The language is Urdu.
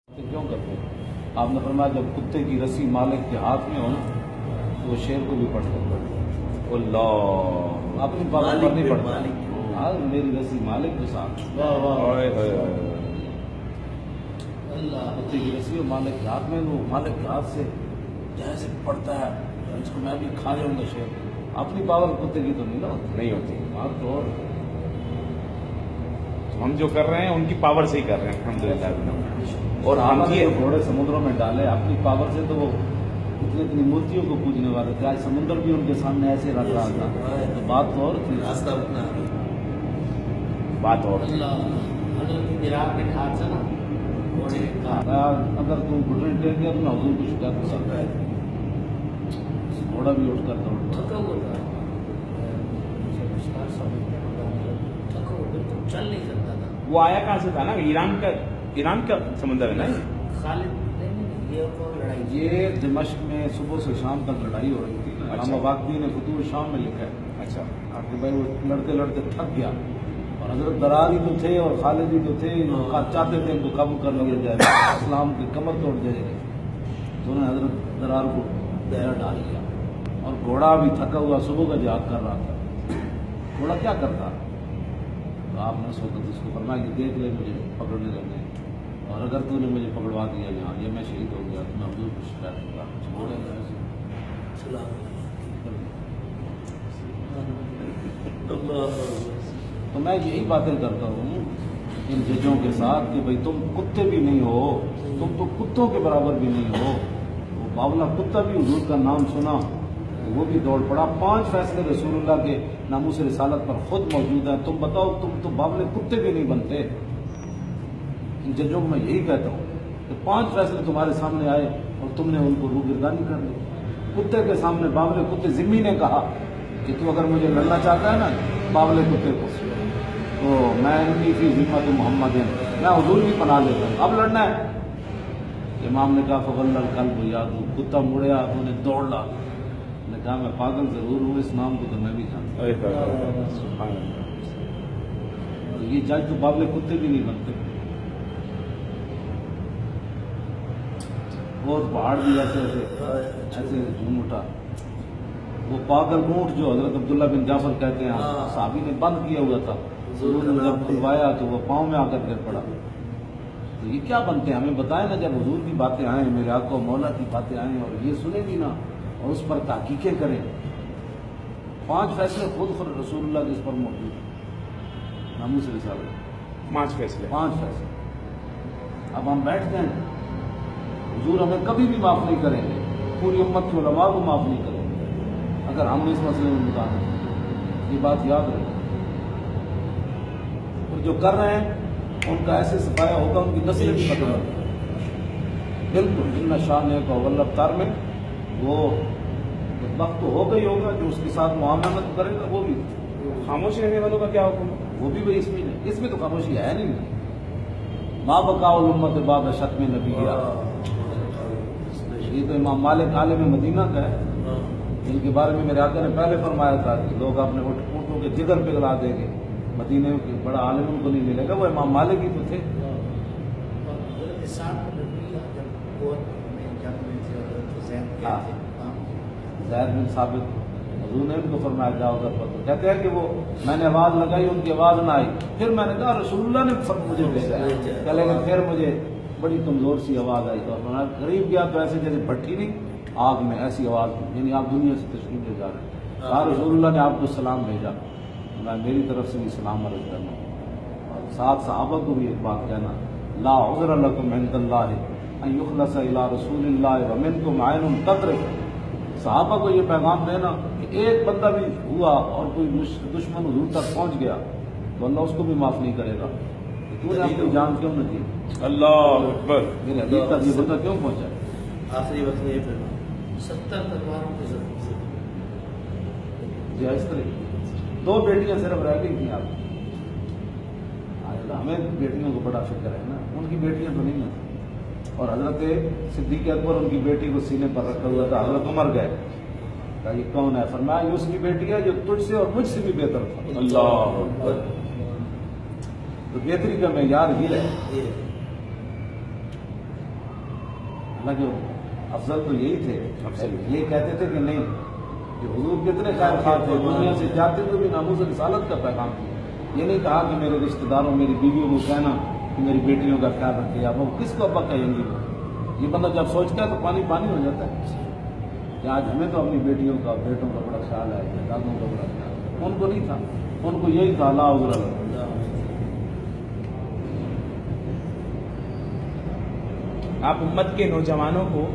کیوں کرتے ہیں؟ آپ نے فرمایا جب کتے کی رسی مالک کے ہاتھ میں ہو نا تو وہ شیر کو بھی پڑھ سکتا ہے۔ اللہ اپنی بات پر نہیں پڑھتا، ہاں میری رسی مالک کے ساتھ اللہ کتے کی رسی اور مالک کے ہاتھ میں، وہ مالک کے ہاتھ سے جیسے پڑتا ہے اس کو میں بھی کھا جاؤں گا شیر۔ اپنی پاور کتے کی تو نہیں ہوتی بات تو اور ہم جو کر رہے ہیں ان کی پاور سے ہی کر رہے ہیں الحمدللہ۔ اور ہم گھوڑے سمندروں میں ڈالے اپنی پاور سے، تو وہ اتنی مورتیوں کو پوجنے والے تھے، آج سمندر بھی ان کے سامنے ایسے رکھ رہا تھا، تو بات تو اور تھی، بات اور اگر تم گھٹنے ٹیک گیا تو میں حضور کی شکایت کر سکتا ہے، گھوڑا بھی اٹھ کر دوڑتا چل نہیں سکتا تھا۔ وہ آیا کہاں سے تھا نا، ایران کا سمندر ہے نا خالد یہ لڑائی یہ دمشق میں صبح سے شام تک لڑائی ہو رہی تھی۔ علامہ باقی نے فتوح شام میں لکھا ہے اچھا کہ بھائی وہ لڑتے لڑتے تھک گیا، اور حضرت دراری تو تھے اور خالد بھی تو تھے، چاہتے تھے ان کو قابو کر لیا جائے، اسلام کی کمر توڑ جائے گی، تو انہوں نے حضرت درار کو دہرا ڈال لیا، اور گھوڑا بھی تھکا ہوا صبح کا جہاد کر رہا تھا۔ گھوڑا کیا کرتا؟ تو آپ نے اس وقت اس کو فرمایا کہ دیکھ لے مجھے پکڑنے لگے، اور اگر تو نے مجھے پکڑوا دیا یہاں یہ میں شہید ہو گیا تو میں حضور کو شکایت کروں گا۔ تو میں یہی باتیں کرتا ہوں ان ججوں کے ساتھ کہ بھئی تم کتے بھی نہیں ہو، تم تو کتوں کے برابر بھی نہیں ہو۔ وہ باولا کتا بھی حضور کا نام سنا وہ بھی دوڑ پڑا۔ 5 فیصلے رسول اللہ کے ناموس رسالت پر خود موجود ہیں، تم بتاؤ تم تو باولے کتے بھی نہیں بنتے۔ ان ججوں کو میں یہی کہتا ہوں کہ 5 فیصلے تمہارے سامنے آئے اور تم نے ان کو روگردانی کر دی۔ کتے کے سامنے باولے کتے، ذمی نے کہا کہ تو اگر مجھے لڑنا چاہتا ہے نا باولے کتے کو، تو میں انی فی ذمۃ محمد میں حضور کی پناہ لیتا ہوں، اب لڑنا ہے۔ امام نے کہا فغل القلب یاد کتا مڑیا، انہیں دوڑ لا، نے کہا میں پاگل ضرور ہوں، اس نام کو تو میں بھی جانتا ہوں۔ یہ جج تو باولے کتے بھی نہیں بنتے۔ اور پہاڑ بھی ایسے جھوم اٹھا۔ وہ پاگل اونٹ جو حضرت عبداللہ بن جعفر کہتے ہیں صحابی نے بند کیا ہوا تھا، حضور نے جب کھلوایا تو وہ پاؤں میں آ کر گر پڑا۔ تو یہ کیا بنتے ہیں؟ ہمیں بتائیں نا، جب حضور کی باتیں آئیں، میرے آقا و مولا کی باتیں آئیں اور یہ سنیں بھی نا اور اس پر تحقیقیں کریں۔ 5 فیصلے خود رسول اللہ کے اس پر موجود ہیں، ناموس رسالت 5 فیصلے۔ 5 فیصلے۔ اب ہم بیٹھ جائیں، حضور ہمیں کبھی بھی معاف نہیں کریں گے، پوری امت کے علماء کو معاف نہیں کریں گے اگر ہم اس مسئلے میں متعلق ہیں۔ یہ بات یاد رکھیں، اور جو کر رہے ہیں ان کا ایسے صفایا ہوگا ان کی نسلیں بھی ختم ہوگی۔ بالکل ان شان کو ولبتار میں وہ وقت تو ہوگا ہی ہوگا، جو اس کے ساتھ معاملت کرے گا وہ بھی۔ خاموش رہنے والوں کا کیا حکم ہے؟ وہ بھی بھائی اس میں تو خاموشی ہے نہیں۔ ماں بقاء الامت بعد شتم نبی گیا، یہ تو امام مالک عالم مدینہ کا ہے، جن کے بارے میں میرے آقا نے پہلے فرمایا تھا کہ لوگ اپنے اونٹوں کے جگر پگھلا دیں گے، مدینے کے بڑا عالم ان کو نہیں ملے گا، وہ امام مالک ہی تو تھے۔ زید بن ثابت حضور نے ان کو فرمایا جاؤ گھر پر، تو کہتے ہیں کہ وہ میں نے آواز لگائی ان کی آواز نہ آئی، پھر میں نے کہا رسول اللہ نے مجھے بھیجا ہے، لیکن پھر مجھے بڑی کمزور سی آواز آئی، تو قریب گیا تو ایسے جیسے بھٹی نہیں آگ میں ایسی آواز، یعنی آپ دنیا سے تشریف لے جا رہے ہیں۔ کہا رسول اللہ نے آپ کو سلام بھیجا، میں میری طرف سے بھی سلام عرض کرنا، اور ساتھ صحابہ کو بھی ایک بات کہنا، لا عذر لکم عند اللہ ان یخلص الی رسول اللہ ومنکم عین تطرف۔ صحابہ کو یہ پیغام دینا کہ ایک بندہ بھی ہوا اور کوئی دشمن حضور تک پہنچ گیا تو اللہ اس کو بھی معاف نہیں کرے گا۔ تو نے اپنی جان کیوں نہ دی؟ اللہ اکبر۔ میرے حبیب تک یہ بندہ کیوں پہنچا؟ آخری وقت میں 70 تلواروں کی ضرورت جی اس طرح 2 بیٹیاں صرف رہ گئی تھیں۔ آپ ہمیں بیٹیوں کو بڑا فکر ہے نا، ان کی بیٹیاں تو نہیں ہیں، اور حضرت صدیق اکبر ان کی بیٹی کو سینے پر رکھا ہوا تھا، حضرت عمر گئے، کہا یہ کون ہے؟ فرمایا یہ اس کی بیٹی ہے جو تجھ سے اور مجھ سے بھی بہتر تھا۔ اللہ اکبر۔ تو بہتری کا معیار یہ ہے۔ حالانکہ افضل تو یہی تھے، افضل یہ کہتے تھے کہ نہیں کہ حضور کتنے خیر خواہ تھے، دنیا سے جاتے ہوئے بھی ناموس رسالت کا پیغام دیا. یہ نہیں کہا کہ میرے رشتہ داروں میری بیویوں کو کہنا کہ میری بیٹیوں کا خیال رکھے، اب وہ کس کو ابا کہیں گے؟ یہ بندہ جب سوچتا ہے تو پانی پانی ہو جاتا ہے کہ آج ہمیں تو اپنی بیٹیوں کا بیٹوں کا بڑا خیال ہے، دادوں کا بڑا خیال ہے. ان کو نہیں تھا، ان کو یہی تھا لا عذر لکم. آپ امت کے نوجوانوں کو